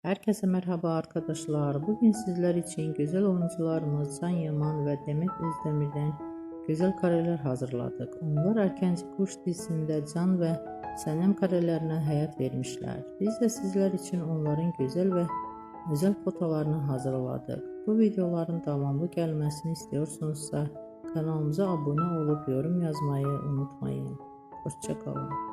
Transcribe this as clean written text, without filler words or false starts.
Herkese merhaba arkadaşlar. Bugün sizler için güzel oyuncularımız Can Yaman ve Demet Özdemir'den güzel kareler hazırladık. Onlar Erkenci Kuş dizisinde Can ve Senem karelerine hayat vermişler. Biz de sizler için onların güzel ve özel fotolarını hazırladık. Bu videoların devamlı gelmesini istiyorsanızsa kanalımıza abone olup yorum yazmayı unutmayın. Hoşça kalın.